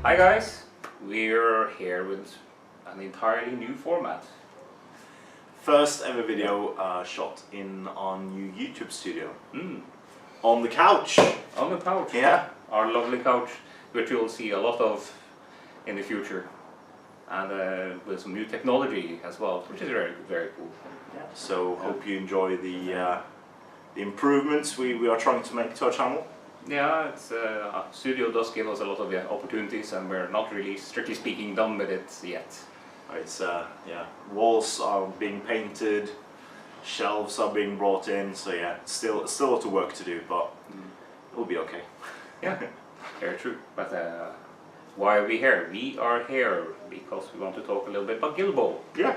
Hi guys, we're here with an entirely new format. First ever video shot in our new YouTube studio. On the couch. On the couch. Yeah. Our lovely couch, which you'll see a lot of in the future. And with some new technology as well, which is very, very cool. Yeah. So hope you enjoy the improvements we are trying to make to our channel. Yeah, it's our studio does give us a lot of opportunities, and we're not really, strictly speaking, done with it yet. It's yeah, walls are being painted, shelves are being brought in, so yeah, still a lot of work to do, but it'll be okay. Yeah, very true. But why are we here? We are here because we want to talk a little bit about Guild Ball. Yeah.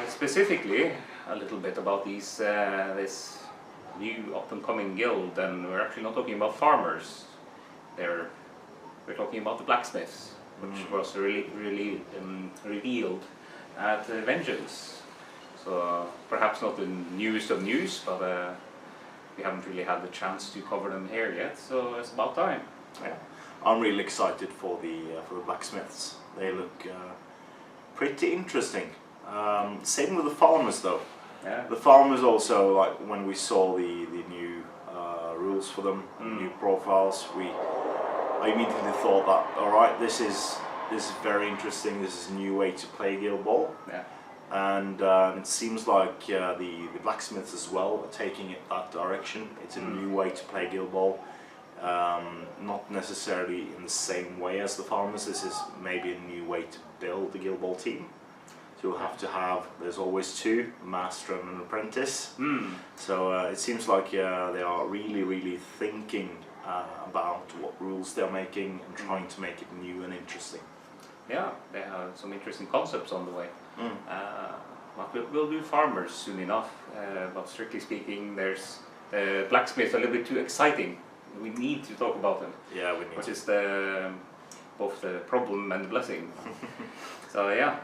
Specifically, a little bit about these this new up-and-coming guild, and we're actually not talking about farmers. We're talking about the Blacksmiths, which was really revealed at Vengeance. So perhaps not the newest of news, but we haven't really had the chance to cover them here yet. So it's about time. Yeah, I'm really excited for the Blacksmiths. They look pretty interesting. Same with the farmers though. Yeah. The farmers also, like when we saw the new rules for them, new profiles, I immediately thought that, alright, this is very interesting, this is a new way to play Guild Ball. Yeah. And it seems like the Blacksmiths as well are taking it that direction. It's a new way to play Guild Ball. Not necessarily in the same way as the farmers, this is maybe a new way to build the Guild Ball team. So you'll have to have, there's always two, a master and an apprentice. So it seems like they are really thinking about what rules they're making and trying to make it new and interesting. Yeah, they have some interesting concepts on the way. But we'll do farmers soon enough, but strictly speaking, there's the Blacksmiths a little bit too exciting. We need to talk about them. Yeah, we need which to. is both the problem and the blessing. So yeah,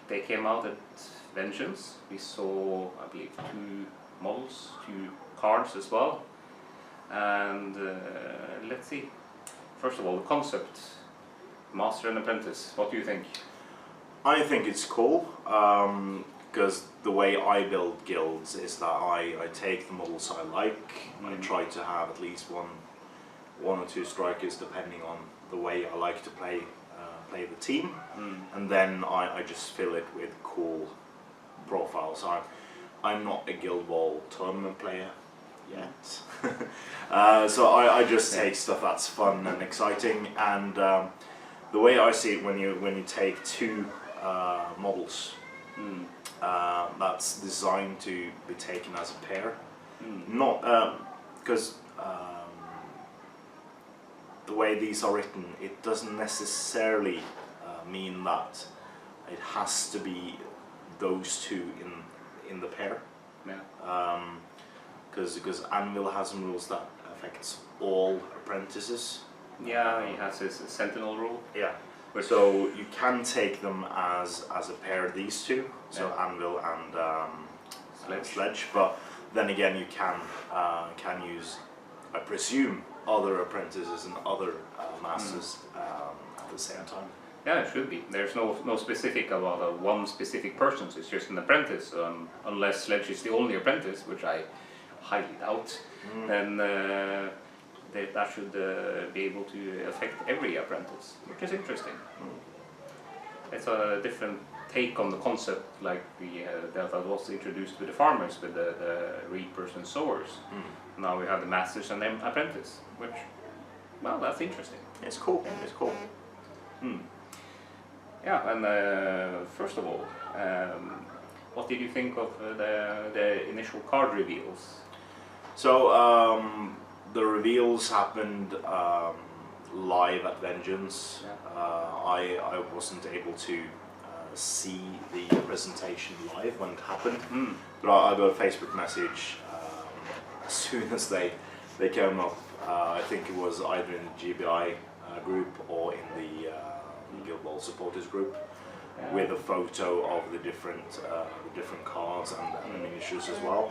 they came out at Vengeance. We saw, I believe, 2 models, 2 cards as well. And let's see. First of all, the concept, Master and Apprentice. What do you think? I think it's cool, because the way I build guilds is that I take the models I like. I try to have at least one or two strikers depending on the way I like to play the team, and then I just fill it with cool profiles. I'm not a Guild Ball tournament player yet, so I just take stuff that's fun and exciting. And the way I see it, when you take 2 models, that's designed to be taken as a pair, not because the way these are written, it doesn't necessarily mean that it has to be those 2 in the pair. Yeah. Because Anvil has some rules that affects all apprentices. Yeah, he has his Sentinel rule. Yeah. So you can take them as a pair, these 2, so Yeah. Anvil and Sledge. But then again, you can use, I presume, other apprentices and other masters at the same time. Yeah, it should be. There's no specific about one specific person. It's just an apprentice, unless Sledge is the only apprentice, which I highly doubt. Then that should be able to affect every apprentice, which is interesting. It's a different take on the concept, like that was introduced with the farmers, with the reapers and sowers. Now we have the masters and the apprentice, which, well, that's interesting. It's cool. It's cool. Yeah, and first of all, what did you think of the initial card reveals? So the reveals happened live at Vengeance. Yeah. I wasn't able to see the presentation live when it happened, but I got a Facebook message as soon as they came up. I think it was either in the GBI group or in the Guild Ball supporters group, with a photo of the different cards and the miniatures as well.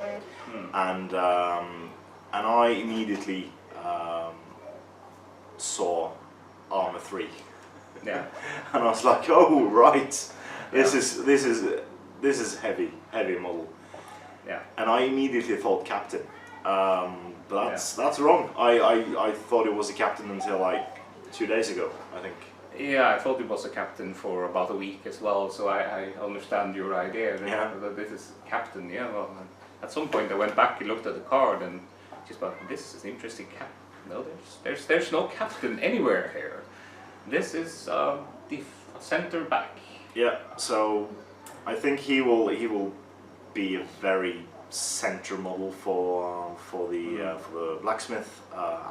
And I immediately saw armor 3. Yeah. And I was like, oh right, this Yeah. is heavy model. Yeah. And I immediately thought captain, but that's wrong. I thought it was a captain until like 2 days ago, I think. Yeah, I thought it was a captain for about a week as well, so I understand your idea that this is captain. Yeah, well, at some point I went back and looked at the card and just thought, this is interesting cap. No, there's no captain anywhere here. This is the center back. Yeah, so I think he will be a very center model for the blacksmith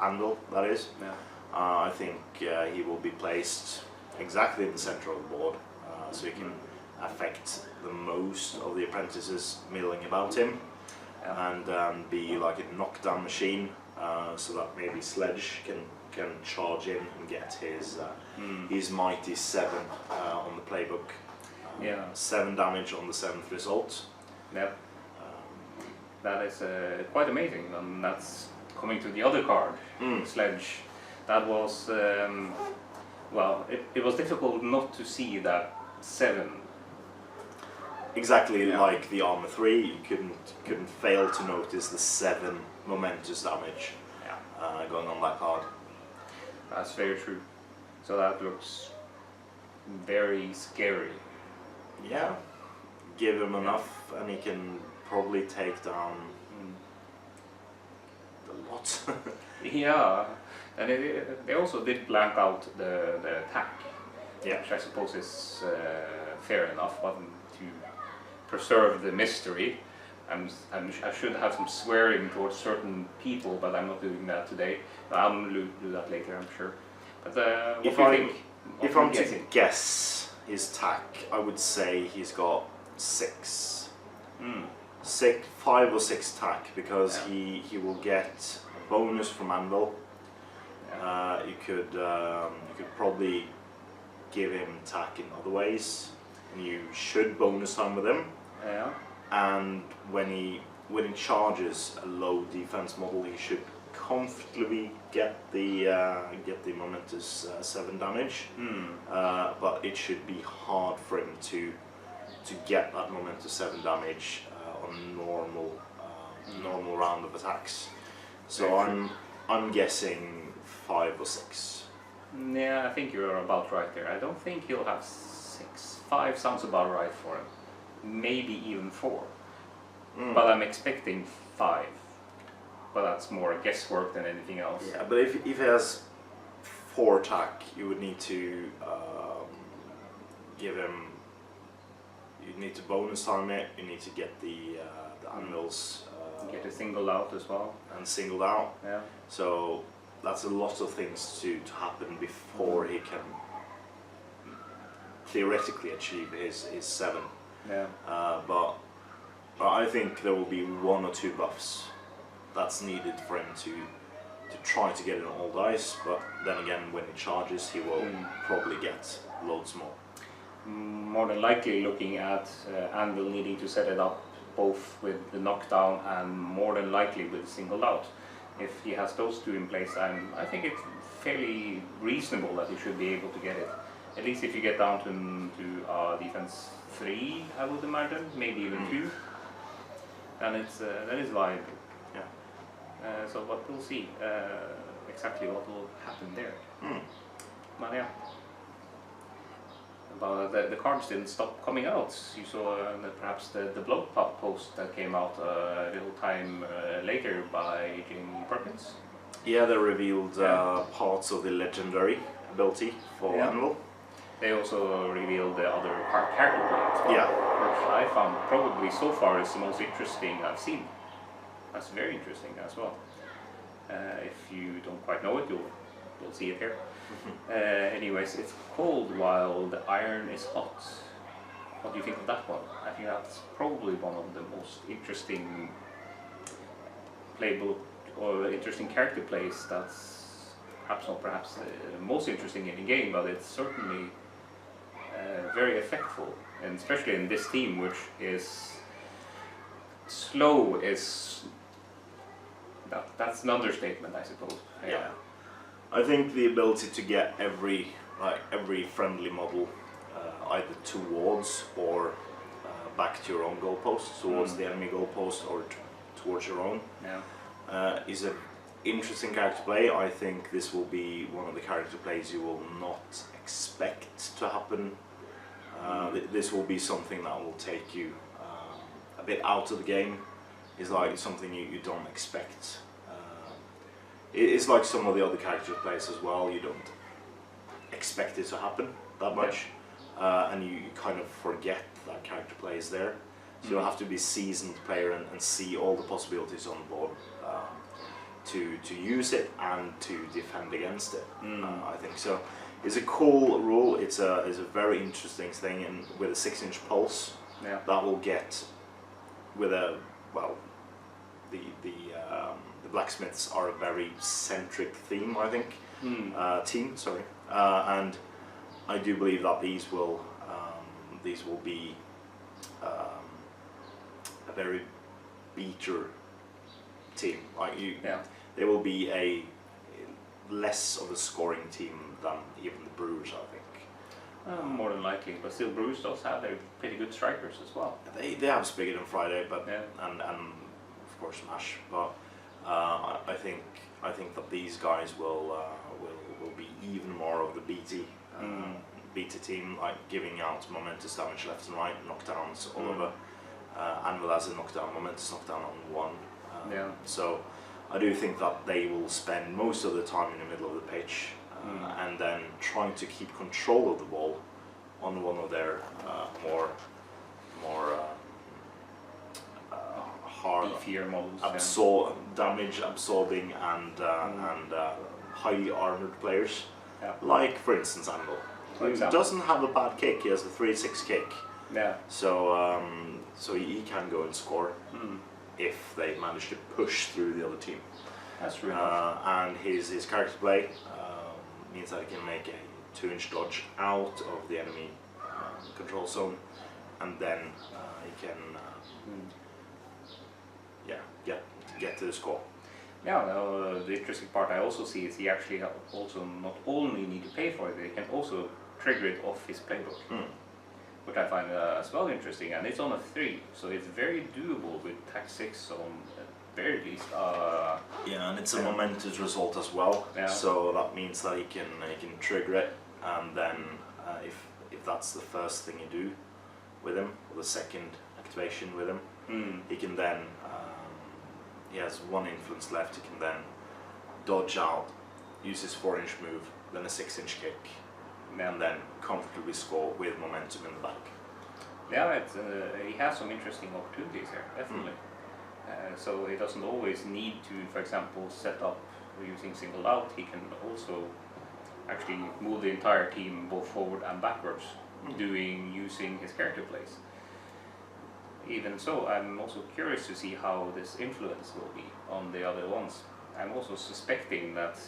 anvil, that is. Yeah. I think he will be placed exactly in the center of the board, so he can affect the most of the apprentices milling about him, and be like a knockdown machine, so that maybe Sledge can charge in and get his mighty 7 on the playbook. 7 damage on the 7th result. Yeah. That is quite amazing, and that's coming to the other card, Sledge. That was, well, it was difficult not to see that 7. Exactly like the armor 3, you couldn't fail to notice the 7 momentous damage going on that card. That's very true. So that looks very scary. Yeah, give him enough and he can probably take down a lot. Yeah, and they also did blank out the attack, Yeah. which I suppose is fair enough, but to preserve the mystery. I should have some swearing towards certain people, but I'm not doing that today. I'll do that later, I'm sure. But what do you think? If I'm to guess his attack, I would say he's got 6. 5 or 6 attack, because he will get a bonus from anvil. You could probably give him attack in other ways, and you should bonus time with him. Yeah. And when he charges a low defense model, he should comfortably get the momentous 7 damage. But it should be hard for him to get that momentous 7 damage on normal round of attacks. So I'm guessing 5 or 6. Yeah, I think you're about right there. I don't think he'll have 6. 5 sounds about right for him. Maybe even 4. But I'm expecting 5. But that's more guesswork than anything else. Yeah, but if he has 4 attack, you would need to give him. You need to bonus time it. You need to get the anvils. Get a single out as well. And singled out. Yeah. So that's a lot of things to happen before he can theoretically achieve his 7. Yeah. But I think there will be 1 or 2 buffs that's needed for him to try to get in all dice. But then again, when he charges, he will probably get loads more. More than likely, looking at Anvil needing to set it up both with the knockdown and more than likely with singled out. If he has those 2 in place, I think it's fairly reasonable that he should be able to get it. At least if you get down to defense 3, I would imagine, maybe even 2. And that is viable. Yeah. So but we'll see exactly what will happen there. But yeah. About the cards didn't stop coming out. You saw that perhaps the blog post that came out a little time later by Jamie Perkins. Yeah, they revealed parts of the legendary ability for Anvil. They also revealed the other character play, Yeah. which I found probably so far is the most interesting I've seen. That's very interesting as well. If you don't quite know it, you'll see it here. Anyways, it's called While the Iron is Hot. What do you think of that one? I think that's probably one of the most interesting playbook or interesting character plays. That's perhaps the most interesting in the game, but it's certainly very effectful, and especially in this team, which is slow. That's an understatement, I suppose. Yeah. I think the ability to get every friendly model either towards or back to your own goalpost, towards the enemy goalpost or towards your own, is an interesting character play. I think this will be one of the character plays you will not expect to happen. This will be something that will take you a bit out of the game. It's like something you don't expect. It's like some of the other character plays as well. You don't expect it to happen that much, and you kind of forget that character play is there. So you'll have to be a seasoned player and see all the possibilities on the board to use it and to defend against it. I think so. It's a cool rule. It's a very interesting thing, and with a 6-inch pulse, that will get with a the Blacksmiths are a very centric theme, I think. Team, sorry, and I do believe that these will be a very beater team. Like they will be a less of a scoring team than even the Brewers, I think. More than likely, but still Brewers does have their pretty good strikers as well. They have Spigot and Friday, but and of course Mash, but I think that these guys will be even more of the BT team, like giving out momentous damage left and right, knockdowns all over. Anvil has a knockdown, momentous knockdown on one. So I do think that they will spend most of the time in the middle of the pitch and then trying to keep control of the ball on one of their more hard, beefier models, damage absorbing and highly armored players, like for instance Anvil, who doesn't have a bad kick. He has a 3-6 kick. So he can go and score if they manage to push through the other team. That's really and his character play means that he can make a 2-inch dodge out of the enemy control zone, and then he can get to the score. The interesting part I also see is he actually also not only need to pay for it, he can also trigger it off his playbook, which I find as well interesting, and it's on a 3, so it's very doable with tax 6 on very least. And it's a momentous result as well, so that means that he can trigger it, and then if that's the first thing you do with him, or the second activation with him, he can then he has 1 influence left. He can then dodge out, use his 4-inch move, then a 6-inch kick, and then comfortably score with momentum in the back. He has some interesting opportunities here, definitely. So he doesn't always need to, for example, set up using singled out. He can also actually move the entire team both forward and backwards, using his character plays. Even so, I'm also curious to see how this influence will be on the other ones. I'm also suspecting that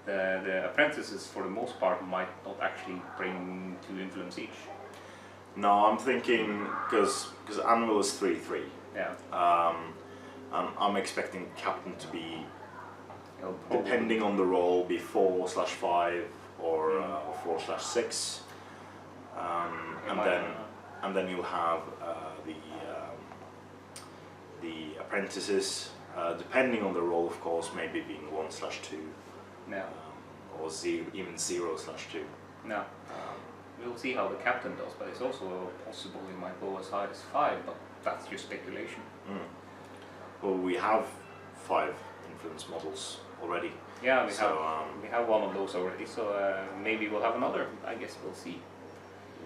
the apprentices, for the most part, might not actually bring 2 influence each. No, I'm thinking because Anvil is 3-3. I'm expecting captain to be, depending on the role, be 4/5 or 4/6, and then you'll have the apprentices, depending on the role, of course, maybe being 1/2, or even 0/2. We'll see how the captain does, but it's also possible he might go as high as 5, but that's just speculation. Well, we have 5 influence models already. We have one of those already, so maybe we'll have another. I guess we'll see.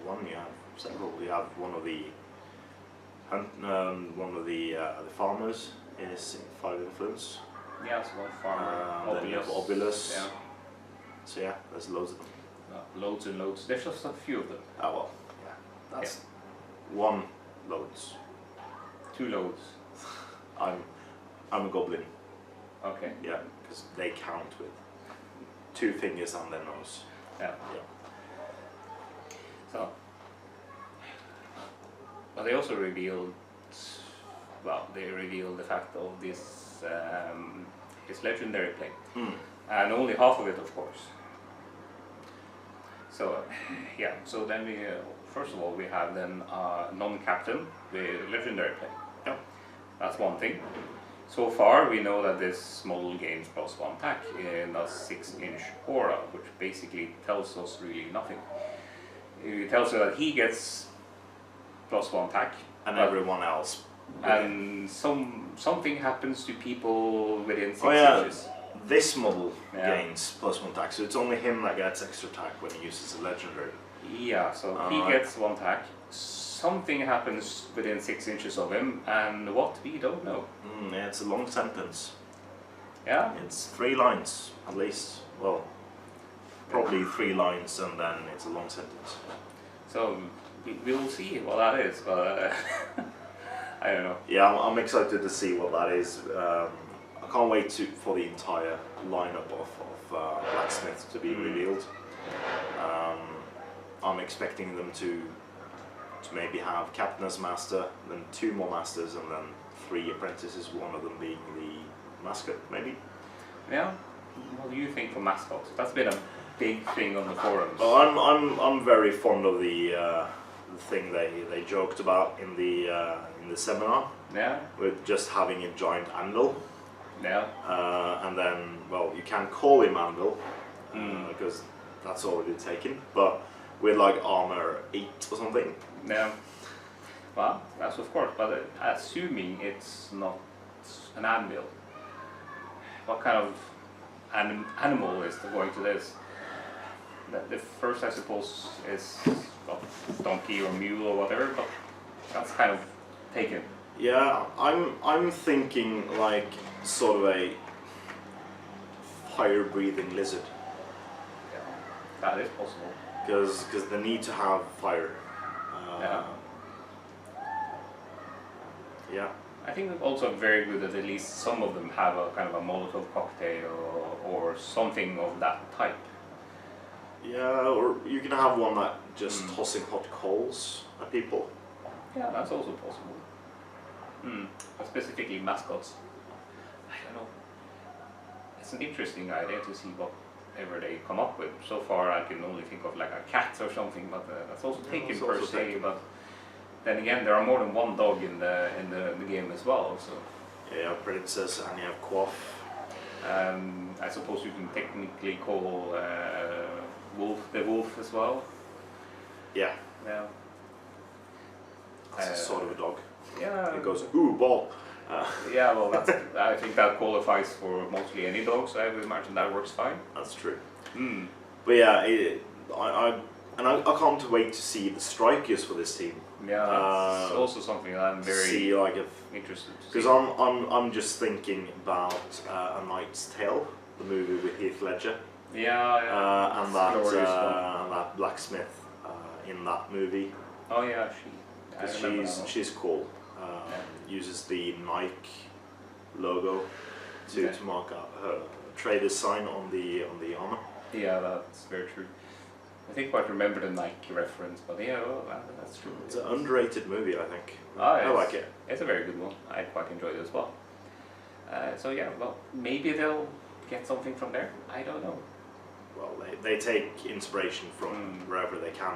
You have several. You have one of the farmers is 5 influence. So one farmer. Then you have Obulus. So there's loads of them. Loads and loads. There's just a few of them. That's 1 loads. 2 loads. I'm a goblin. Okay. Because they count with 2 fingers and their nose. So, but they also revealed, the fact of this his legendary play, and only half of it, of course. So, yeah. So then we first of all we have then non-captain with legendary play. Yeah. That's one thing. So far we know that this model gains +1 attack in a 6-inch aura, which basically tells us really nothing. It tells us that he gets +1 attack, And everyone else. and something happens to people within 6 Oh yeah, inches. this model Yeah. gains +1 attack, so it's only him that gets extra attack when he uses a legendary. Yeah, so he Alright. gets 1 attack. Something happens within 6 inches of him, and what we don't know. Yeah, it's a long sentence. Yeah, It's 3 lines at least. Well, probably 3 lines and then it's a long sentence. so we'll see what that is, but I don't know. Yeah, I'm excited to see what that is. I can't wait for the entire lineup of Blacksmiths to be revealed. I'm expecting them to maybe have Captain as Master, then 2 more Masters, and then 3 apprentices, one of them being the mascot, maybe. Yeah, what do you think for mascots? That's been a big thing on the forums. Well, I'm very fond of the thing they joked about in the seminar, Yeah, with just having a giant anvil. yeah, And then, well, you can call him Anvil, because that's already taken, but with like armor 8 or something. yeah. Well, that's of course, but assuming it's not an anvil, what kind of animal is going to this? The first, I suppose, is well, donkey or mule or whatever, but that's kind of taken. Yeah, I'm thinking like sort of a fire-breathing lizard, Yeah, that is possible. because they need to have fire. Yeah. Yeah. I think it's also very good that at least some of them have a kind of a Molotov cocktail or something of that type. Yeah, or you can have one that just tossing hot coals at people. Yeah, that's also possible. But specifically mascots. I don't know. It's an interesting idea to see whatever they come up with. So far I can only think of like a cat or something, but that's also taken that's per also se. taken. But then again, there are more than one dog in the game as well. So Yeah, princess, and you have Quaff. I suppose you can technically call the wolf as well. Yeah, Yeah. that's sort of a dog. Yeah. It goes, ooh, ball. Yeah, well, I think that qualifies for mostly any dogs. I would imagine that works fine. That's true. Mm. But yeah, I can't wait to see the strikers for this team. Yeah, that's also something that I'm very See, like, interested to see. because I'm just thinking about A Knight's Tale, the movie with Heath Ledger, Yeah, and glorious one. that Blacksmith in that movie. Oh yeah, I remember that one. She's cool. Uses the Nike logo to mark out her trader's sign on the armor. Yeah, that's very true. I think I quite remember the Nike reference, but yeah, well, that's true. It's an underrated movie, I think. Ah, I like it. It's a very good one. I quite enjoyed it as well. So yeah, well, maybe they'll get something from there. I don't know. Well, they take inspiration from wherever they can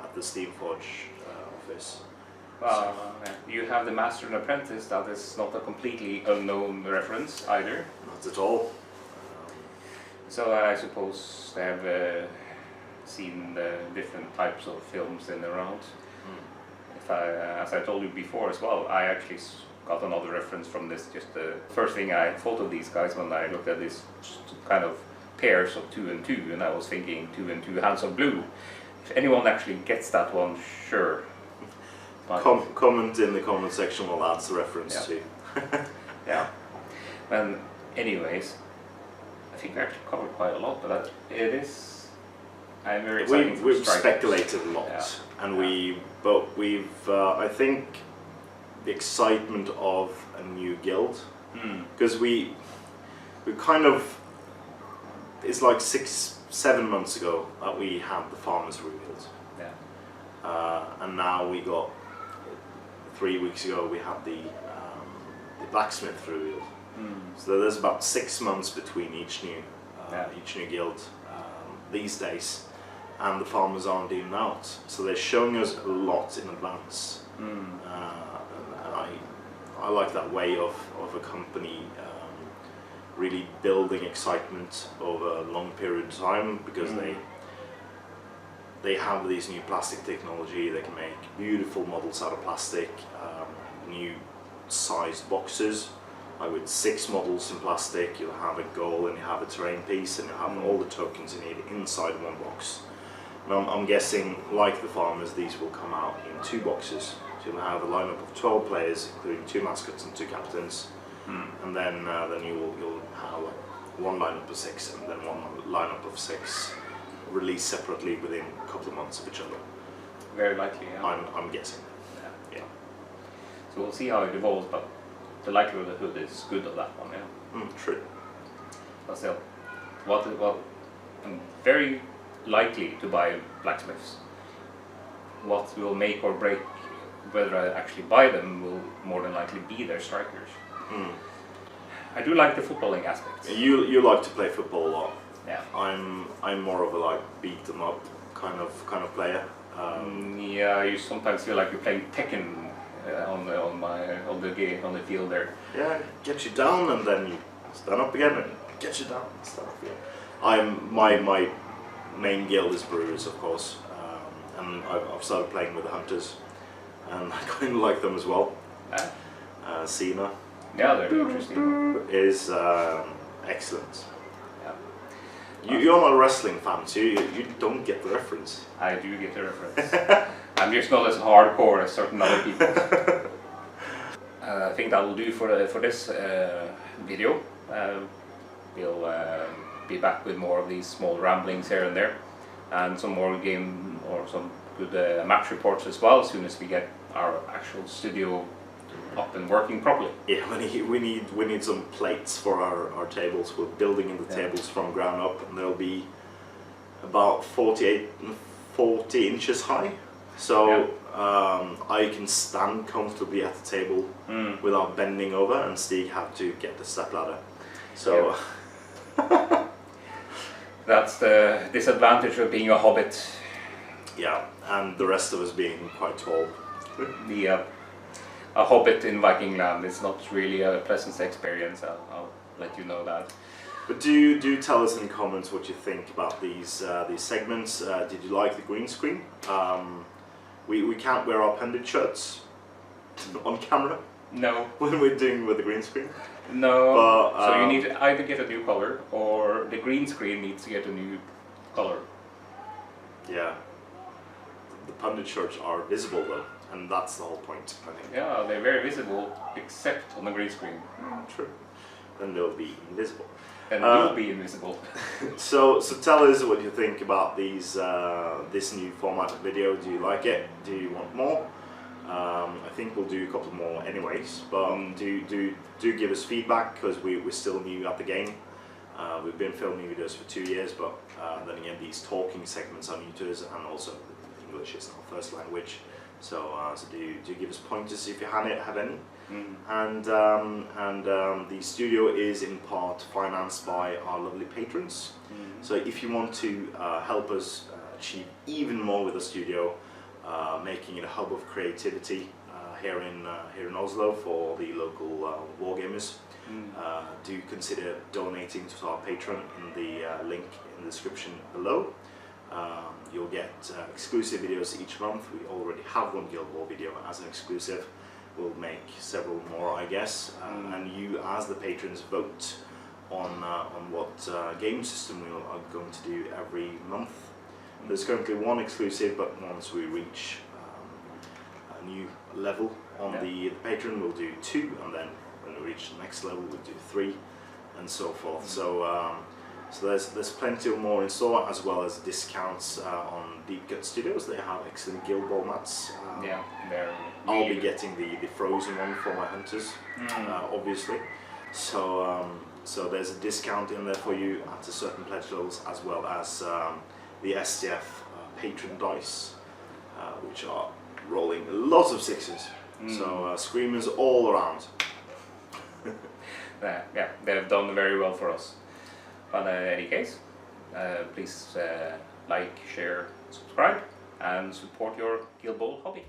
at the Steamforge office. Well, you have the Master and Apprentice. That is not a completely unknown reference either. Not at all. So I suppose they have seen the different types of films in and around. If as I told you before as well, I actually got another reference from this. Just the first thing I thought of these guys when I looked at this kind of pairs of 2 and 2, and I was thinking 2 and 2 Hands of Blue. If anyone actually gets that one, sure. But Comment in the comment section what that's the reference to. yeah. And anyways, I think we actually covered quite a lot, but it is. I'm very excited. We've speculated a lot, and we've I think the excitement of a new guild, because we kind of, it's like 6-7 months ago that we had the farmers revealed, and now we got 3 weeks ago we had the blacksmith revealed. So there's about 6 months between each new guild these days, and the farmers aren't even out. So they're showing us a lot in advance, and I like that way of a company really building excitement over a long period of time, because they have this new plastic technology. They can make beautiful models out of plastic, new sized boxes, like with 6 models in plastic. You'll have a goal and you have a terrain piece and you have all the tokens you need inside one box. And I'm guessing, like the farmers, these will come out in 2 boxes. So you'll have a lineup of 12 players, including 2 mascots and 2 captains, and then you'll have like 1 lineup of 6 and then 1 lineup of 6 released separately within a couple of months of each other. Very likely, yeah. I'm guessing. Yeah. So we'll see how it evolves, but the likelihood is good of that one, yeah. True. But still, I'm very likely to buy Blacksmiths. What will make or break whether I actually buy them will more than likely be their strikers. I do like the footballing aspects. You like to play football a lot. Yeah. I'm more of a like beat them up kind of player. Yeah, you sometimes feel like you're playing Tekken on the field there. Yeah, get you down and then you stand up again and get you down and stand up again. My main guild is Brewers, of course, and I've started playing with the Hunters, and I kind of like them as well. Cena. Yeah, they're interesting. Is excellent. Yeah. You're not a wrestling fan, so you don't get the reference. I do get the reference. I'm just not as hardcore as certain other people. I think that will do for this video. We'll be back with more of these small ramblings here and there, and some more game or some good match reports as well, as soon as we get our actual studio up and working properly. Yeah, we need some plates for our tables. We're building in the tables from ground up, and they'll be about 40 inches high. So I can stand comfortably at the table without bending over, and Stig have to get the step ladder. So that's the disadvantage of being a hobbit. Yeah, and the rest of us being quite tall. A hobbit in Viking land is not really a pleasant experience. I'll let you know that. But do tell us in the comments what you think about these segments. Did you like the green screen? We can't wear our pundit shirts on camera. No. When we're doing with the green screen. No. But, so you need to either get a new color, or the green screen needs to get a new color. Yeah. The pundit shirts are visible though, and that's the whole point, I think. Yeah, they're very visible, except on the green screen. True. Then they'll be invisible. And will be invisible. So tell us what you think about this new format of video. Do you like it? Do you want more? I think we'll do a couple more anyways, but do give us feedback, because we're still new at the game. We've been filming videos for 2 years, but then again, these talking segments are new to us, and also English is our first language. So do give us pointers if you have any. And the studio is in part financed by our lovely patrons. So if you want to help us achieve even more with the studio, making it a hub of creativity here in Oslo for the local wargamers, do consider donating to our Patreon in the link in the description below. You'll get exclusive videos each month. We already have one Guild War video as an exclusive. We'll make several more, I guess, and you as the patrons vote on what game system we are going to do every month. There's currently one exclusive, but once we reach a new level on the Patreon, we'll do 2, and then when we reach the next level, we'll do 3, and so forth. So there's plenty more in store, as well as discounts on Deep Cut Studios. They have excellent Guild Ball mats. I'll be getting the frozen one for my hunters, obviously. So there's a discount in there for you at a certain pledge levels, as well as the STF patron dice, which are rolling lots of 6s. So screamers all around. yeah, they've done very well for us. But in any case, please like, share, subscribe, and support your Guild Ball hobby.